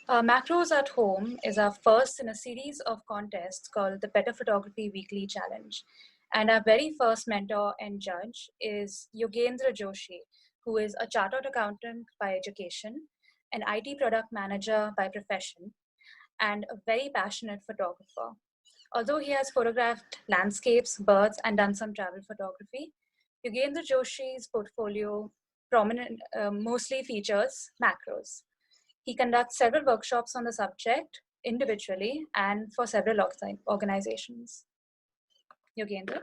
Macros at Home is our first in a series of contests called the Better Photography Weekly Challenge. And our very first mentor and judge is Yogendra Joshi, who is a chartered accountant by education, an IT product manager by profession, and a very passionate photographer. Although he has photographed landscapes, birds, and done some travel photography, Yogendra Joshi's portfolio mostly features macros. He conducts several workshops on the subject individually and for several organizations. Yogendra?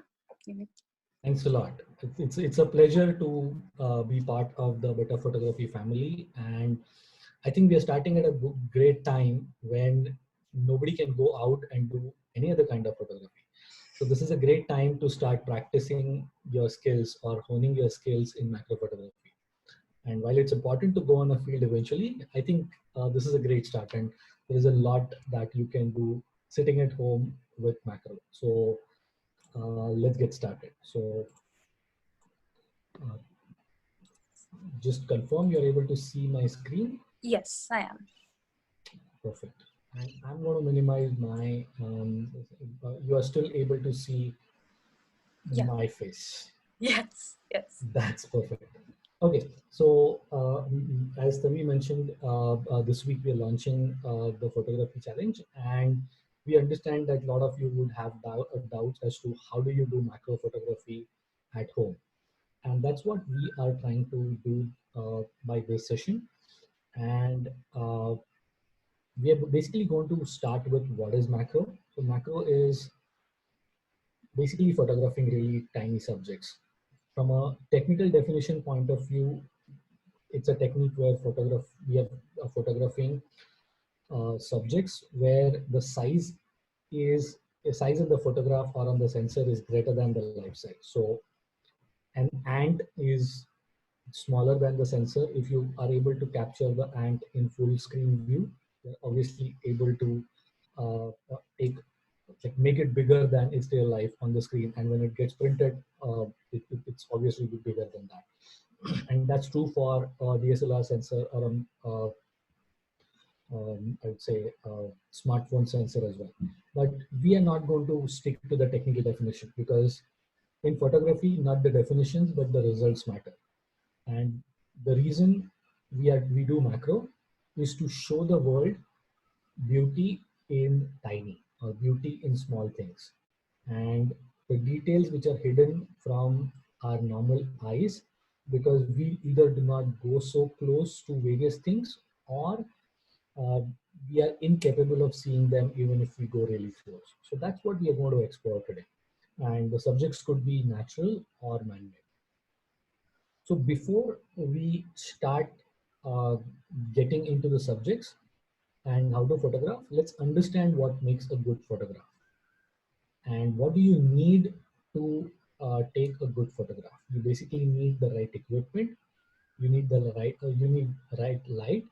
Thanks a lot. It's a pleasure to be part of the Better Photography family, and I think we are starting at a great time when nobody can go out and do any other kind of photography. So this is a great time to start practicing your skills or honing your skills in macro photography. And while it's important to go on a field eventually, I think this is a great start, and there is a lot that you can do sitting at home with macro. So let's get started. So uh, just confirm you're able to see my screen. Yes, I am. Perfect. And I'm going to minimize my, you are still able to see my face. Yes, yes. That's perfect. Okay, so as Tavi mentioned, this week we are launching the photography challenge, and we understand that a lot of you would have doubts as to how do you do macro photography at home. And that's what we are trying to do by this session. And we are basically going to start with what is macro. So macro is basically photographing really tiny subjects. From a technical definition point of view, it's a technique where we are photographing subjects where the size in the photograph or on the sensor is greater than the life size. So an ant is smaller than the sensor. If you are able to capture the ant in full screen view, you're obviously able to make it bigger than its real life on the screen. And when it gets printed, it's obviously bigger than that. And that's true for DSLR sensor or I would say smartphone sensor as well. But we are not going to stick to the technical definition, because in photography, not the definitions, but the results matter. And the reason we do macro is to show the world beauty in tiny or beauty in small things, and the details which are hidden from our normal eyes, because we either do not go so close to various things, or uh, we are incapable of seeing them even if we go really close. So that's what we are going to explore today, and the subjects could be natural or man-made. So before we start uh, getting into the subjects and how to photograph, let's understand what makes a good photograph and what do you need to take a good photograph. You basically need the right equipment, you need right light,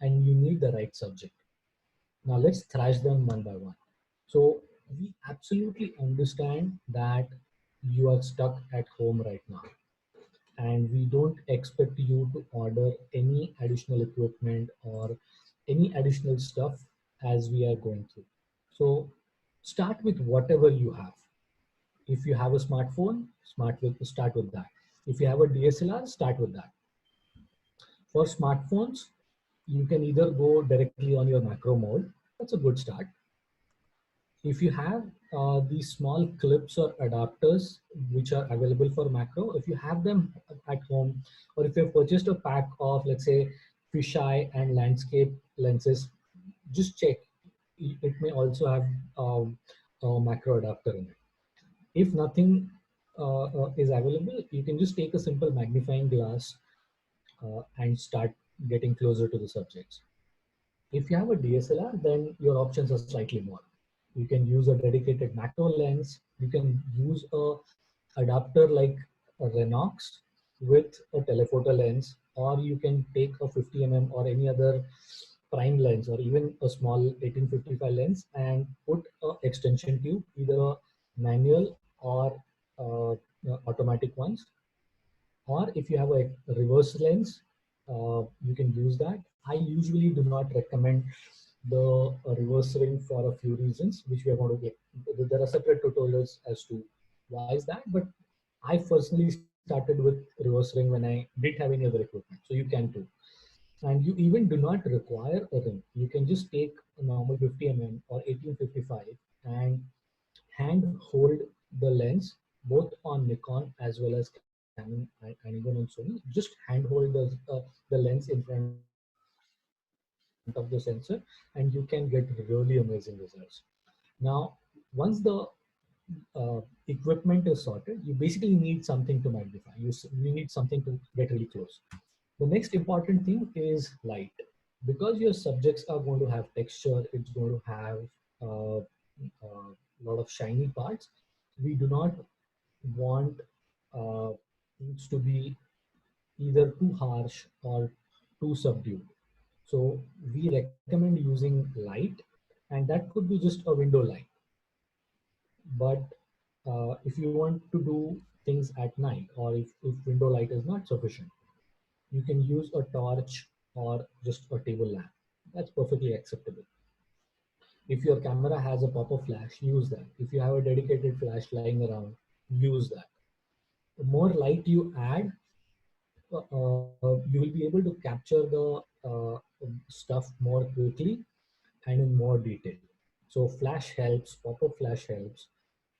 and you need the right subject. Now let's thrash them one by one. So we absolutely understand that you are stuck at home right now, and we don't expect you to order any additional equipment or any additional stuff as we are going through. So start with whatever you have. If you have a smartphone, start with that. If you have a DSLR, start with that. For smartphones, you can either go directly on your macro mode. That's a good start. If you have these small clips or adapters which are available for macro, if you have them at home, or if you've purchased a pack of, let's say, fisheye and landscape lenses, just check. It may also have a macro adapter in it. If nothing is available, you can just take a simple magnifying glass and start getting closer to the subjects. If you have a DSLR, then your options are slightly more. You can use a dedicated macro lens. You can use a adapter like a Renox with a telephoto lens, or you can take a 50 mm or any other prime lens, or even a small 1855 lens, and put a extension tube, either a manual or automatic ones. Or if you have a reverse lens, you can use that. I usually do not recommend the reversing for a few reasons, which we are going to get. There are separate tutorials as to why is that, but I personally started with reversing when I didn't have any other equipment. So you can too. And you even do not require a ring. You can just take a normal 50 mm or 1855 and hand hold the lens both on Nikon as well as Canon and even on Sony. Just hand hold the lens in front of the sensor, and you can get really amazing results. Now, once the equipment is sorted, you basically need something to magnify. You need something to get really close. The next important thing is light. Because your subjects are going to have texture, it's going to have a lot of shiny parts. We do not want things to be either too harsh or too subdued. So we recommend using light, and that could be just a window light. But if you want to do things at night, or if window light is not sufficient, you can use a torch or just a table lamp. That's perfectly acceptable. If your camera has a pop-up flash, use that. If you have a dedicated flash lying around, use that. The more light you add, you will be able to capture the stuff more quickly and in more detail. So flash helps, pop-up flash helps,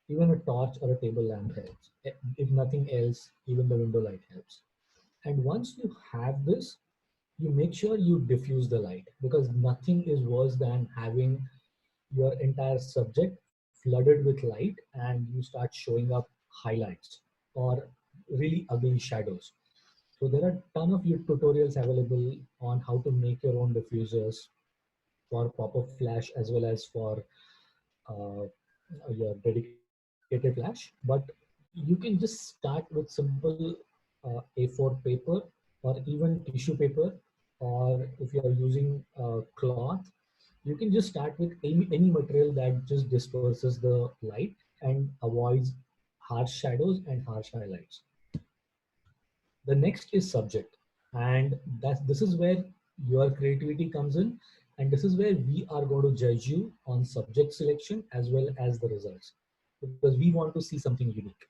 even a torch or a table lamp helps. If nothing else, even the window light helps. And once you have this, you make sure you diffuse the light, because nothing is worse than having your entire subject flooded with light and you start showing up highlights or really ugly shadows. So there are a ton of tutorials available on how to make your own diffusers for pop-up flash as well as for uh, your dedicated flash. But you can just start with simple A4 paper or even tissue paper, or if you are using cloth, you can just start with any material that just disperses the light and avoids harsh shadows and harsh highlights. The next is subject, and this is where your creativity comes in, and this is where we are going to judge you on subject selection as well as the results, because we want to see something unique.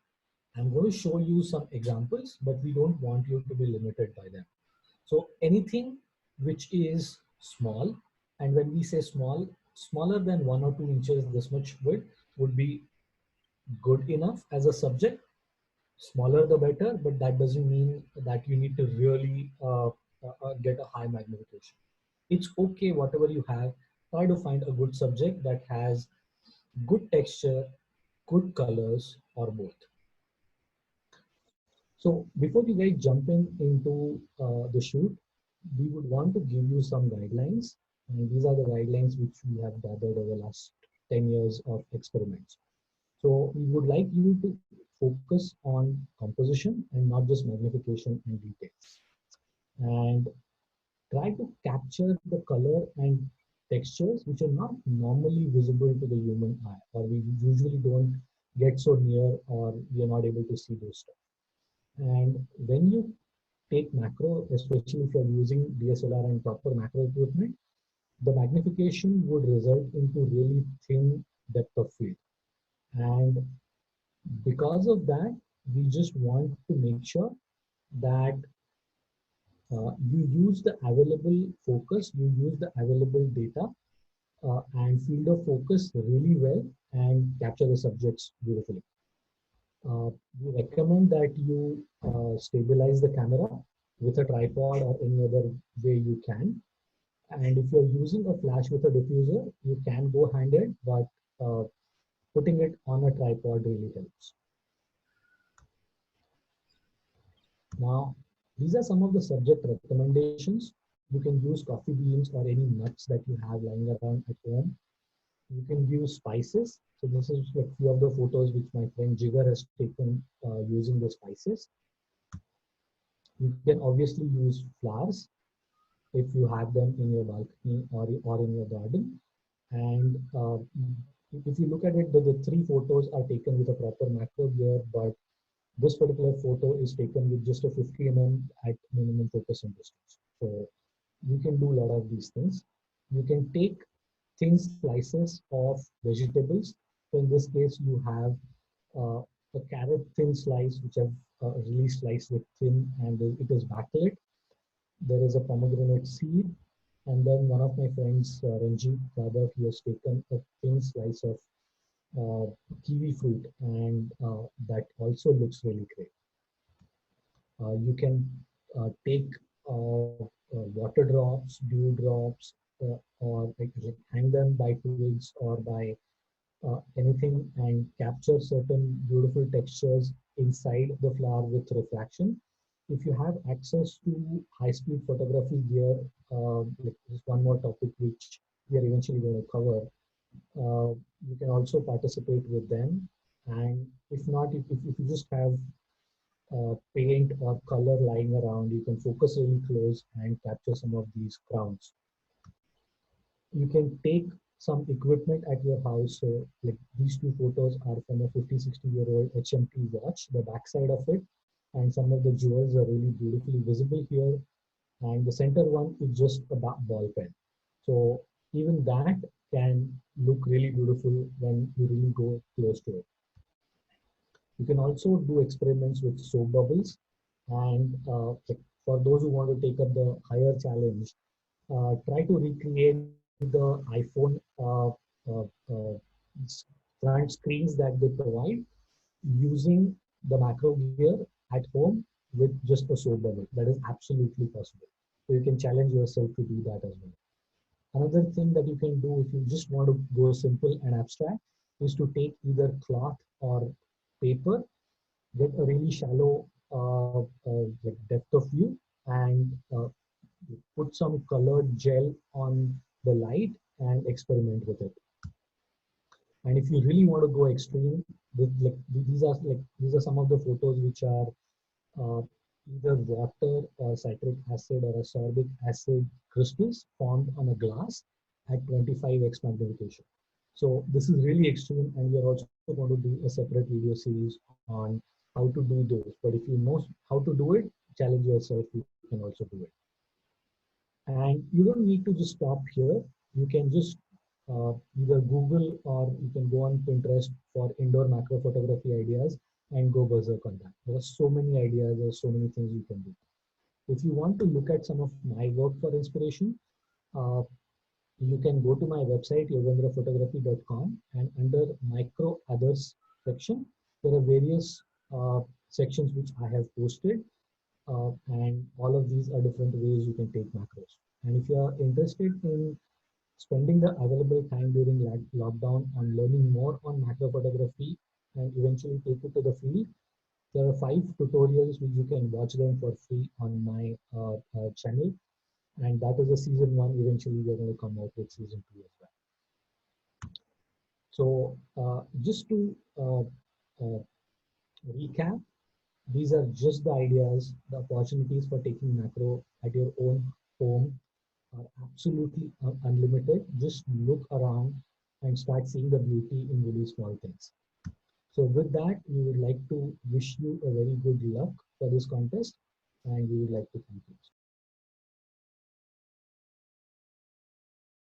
I'm going to show you some examples, but we don't want you to be limited by them. So anything which is small, and when we say small, smaller than 1 or 2 inches, this much width would be good enough as a subject. Smaller the better, but that doesn't mean that you need to really get a high magnification. It's okay, whatever you have, try to find a good subject that has good texture, good colors, or both. So before we get jumping into the shoot, we would want to give you some guidelines. And these are the guidelines which we have gathered over the last 10 years of experiments. So we would like you to focus on composition and not just magnification and details. And try to capture the color and textures which are not normally visible to the human eye, or we usually don't get so near, or we are not able to see those stuff. And when you take macro, especially if you're using DSLR and proper macro equipment, the magnification would result into really thin depth of field. And because of that, we just want to make sure that you use the available focus, you use the available data and field of focus really well and capture the subjects beautifully. We recommend that you stabilize the camera with a tripod or any other way you can. And if you're using a flash with a diffuser, you can go handed, but uh, putting it on a tripod really helps. Now, these are some of the subject recommendations. You can use coffee beans or any nuts that you have lying around at home. You can use spices. So this is a few of the photos which my friend Jigar has taken using the spices. You can obviously use flowers if you have them in your balcony or in your garden. And if you look at it, the three photos are taken with a proper macro gear, but this particular photo is taken with just a 50 mm at minimum focus and distance. So you can do a lot of these things. You can take thin slices of vegetables. So in this case, you have a carrot thin slice, which I've really sliced it thin, and it is backlit. There is a pomegranate seed, and then one of my friends, Ranjit Babar, he has taken a thin slice of kiwi fruit, and that also looks really great. You can take water drops, dew drops, or like hang them by twigs or by anything and capture certain beautiful textures inside the flower with refraction. If you have access to high-speed photography gear, like just one more topic which we are eventually going to cover, you can also participate with them. And if not, if you just have paint or color lying around, you can focus really close and capture some of these crowns. You can take some equipment at your house. So like these two photos are from a 50, 60-year-old HMT watch, the backside of it, and some of the jewels are really beautifully visible here. And the center one is just a ball pen. So even that can look really beautiful when you really go close to it. You can also do experiments with soap bubbles. And like for those who want to take up the higher challenge, try to recreate the iPhone uh, uh, front screens that they provide using the macro gear at home with just a soap bubble. That is absolutely possible. So you can challenge yourself to do that as well. Another thing that you can do if you just want to go simple and abstract is to take either cloth or paper, get a really shallow like depth of view, and put some colored gel on the light and experiment with it. And if you really want to go extreme, with these are some of the photos which are uh, either water or citric acid or ascorbic acid crystals formed on a glass at 25x magnification. So this is really extreme, and we are also going to do a separate video series on how to do those. But if you know how to do it, challenge yourself, you can also do it. And you don't need to just stop here. You can just either Google or you can go on Pinterest for indoor macro photography ideas and go berserk on that. There are so many ideas, there are so many things you can do. If you want to look at some of my work for inspiration, uh, you can go to my website, yogendraphotography.com, and under Micro Others section, there are various sections which I have posted, and all of these are different ways you can take macros. And if you are interested in spending the available time during lockdown on learning more on macro photography and eventually take it to the field, there are 5 tutorials which you can watch them for free on my channel, and that is a season 1. Eventually, we're going to come out with season 2 as well. So, just to recap, these are just the ideas. The opportunities for taking macro at your own home are absolutely unlimited. Just look around and start seeing the beauty in really small things. So with that, we would like to wish you a very good luck for this contest, and we would like to thank you.